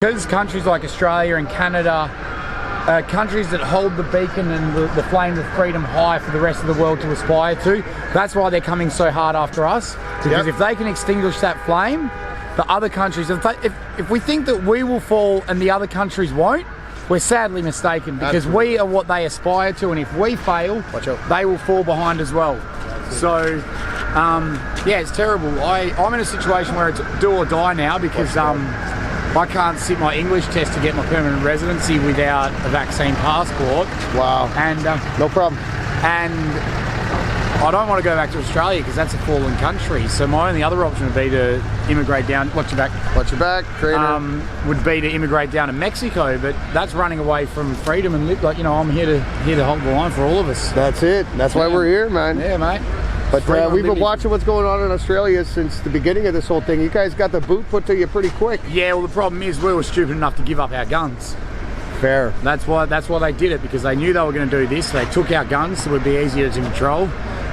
Because countries like Australia and Canada are countries that hold the beacon and the flame of freedom high for the rest of the world to aspire to, that's why they're coming so hard after us. Because if they can extinguish that flame, the other countries, if we think that we will fall and the other countries won't, we're sadly mistaken, because we are what they aspire to, and if we fail, they will fall behind as well. So, yeah, it's terrible. I'm in a situation where it's do or die now, because I can't sit my English test to get my permanent residency without a vaccine passport. Wow. And no problem. And I don't want to go back to Australia because that's a fallen country. So my only other option would be to immigrate down. Watch your back. Watch your back. Trainer. Would be to immigrate down to Mexico, but that's running away from freedom and like, you know, I'm here to hold the line for all of us. That's it. That's why we're here, man. Yeah, mate. But we've been watching what's going on in Australia since the beginning of this whole thing. You guys got the boot put to you pretty quick. Yeah, well, the problem is we were stupid enough to give up our guns. Fair. That's why they did it, because they knew they were going to do this. They took our guns, so it would be easier to control.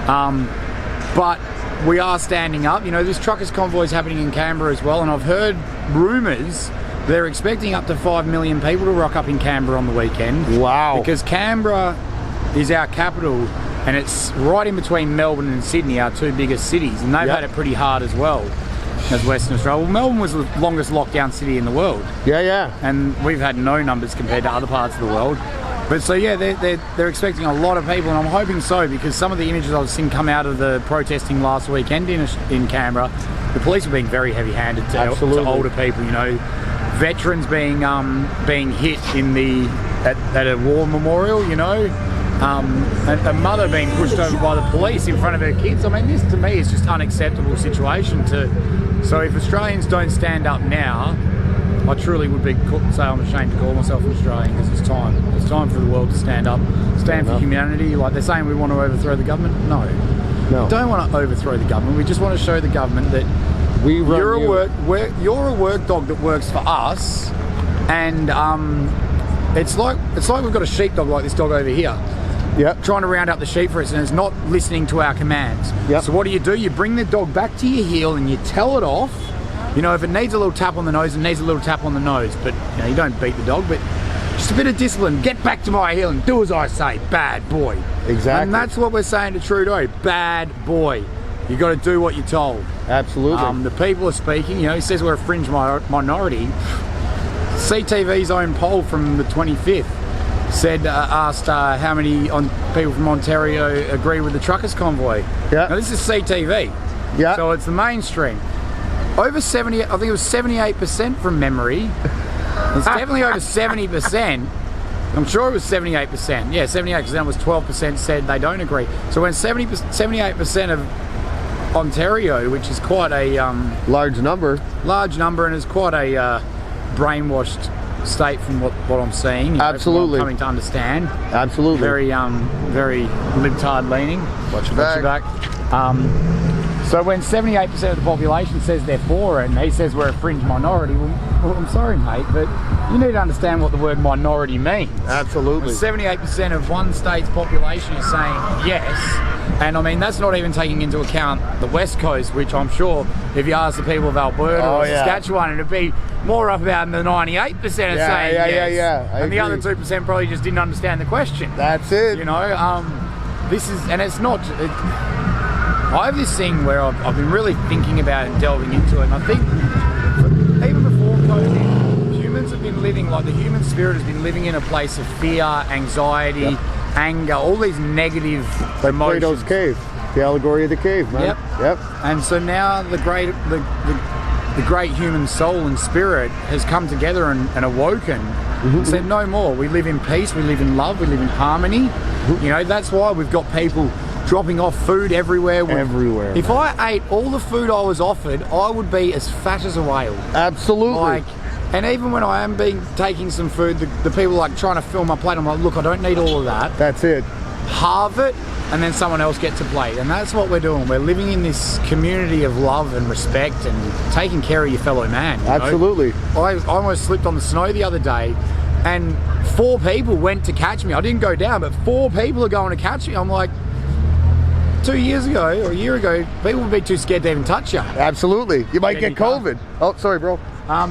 But we are standing up. You know, this truckers convoy is happening in Canberra as well, and I've heard rumours they're expecting up to 5 million people to rock up in Canberra on the weekend. Wow. Because Canberra is our capital, and it's right in between Melbourne and Sydney, our two biggest cities, and they've had it pretty hard as well as Western Australia. Well, Melbourne was the longest lockdown city in the world. Yeah. And we've had no numbers compared to other parts of the world. But so yeah, they're expecting a lot of people, and I'm hoping so, because some of the images I've seen come out of the protesting last weekend in Canberra, the police were being very heavy-handed to older people. You know, veterans being hit at a war memorial. You know, a mother being pushed over by the police in front of her kids. I mean, this to me is just unacceptable situation. So if Australians don't stand up now, I truly would say I'm ashamed to call myself an Australian, because it's time. It's time for the world to stand up, stand for humanity. Like they're saying we want to overthrow the government. No. We don't want to overthrow the government. We just want to show the government that you're a work dog that works for us, and it's like we've got a sheepdog like this dog over here. Yep. Trying to round up the sheep for us, and it's not listening to our commands. Yep. So what do? You bring the dog back to your heel and you tell it off. You know, if it needs a little tap on the nose, it needs a little tap on the nose. But you know, you don't beat the dog, but just a bit of discipline. Get back to my heel and do as I say. Bad boy. Exactly. And that's what we're saying to Trudeau. Bad boy. You got to do what you're told. Absolutely. The people are speaking. You know, he says we're a fringe minority. CTV's own poll from the 25th asked how many people from Ontario agree with the truckers convoy. Yeah. Now this is CTV. Yeah. So it's the mainstream. Over 70, I think it was 78% from memory. It's definitely over 70%. I'm sure it was 78%. Yeah, 78%, because then it was 12% said they don't agree. So when 78% of Ontario, which is quite a large number, and is quite a brainwashed state from what I'm seeing. Absolutely. Coming to understand. Absolutely. Very libtard leaning. Watch your back. So when 78% of the population says they're for it, and he says we're a fringe minority, well, I'm sorry, mate, but you need to understand what the word minority means. Absolutely. 78% of one state's population is saying yes, and I mean, that's not even taking into account the West Coast, which I'm sure if you ask the people of Alberta or Saskatchewan, it'd be more up about the 98% of saying yes. Yeah. And the other 2% probably just didn't understand the question. That's it. You know, this is, and it's not... I have this thing where I've been really thinking about it and delving into it, and I think even before COVID, humans have been living, like the human spirit has been living in a place of fear, anxiety, anger, all these negative emotions. Plato's cave, the allegory of the cave, man. Yep. And so now the great human soul and spirit has come together and awoken and said no more. We live in peace, we live in love, we live in harmony. You know, that's why we've got people dropping off food everywhere. If I ate all the food I was offered, I would be as fat as a whale. Absolutely. And even when I am taking some food, the people like trying to fill my plate, I'm like, look, I don't need all of that. That's it. Halve it, and then someone else gets a plate. And that's what we're doing. We're living in this community of love and respect and taking care of your fellow man. Absolutely. I almost slipped on the snow the other day, and 4 people went to catch me. I didn't go down, but 4 people are going to catch me. I'm like, 2 years ago or a year ago, people would be too scared to even touch you. Absolutely. You might get COVID. Oh, sorry, bro. But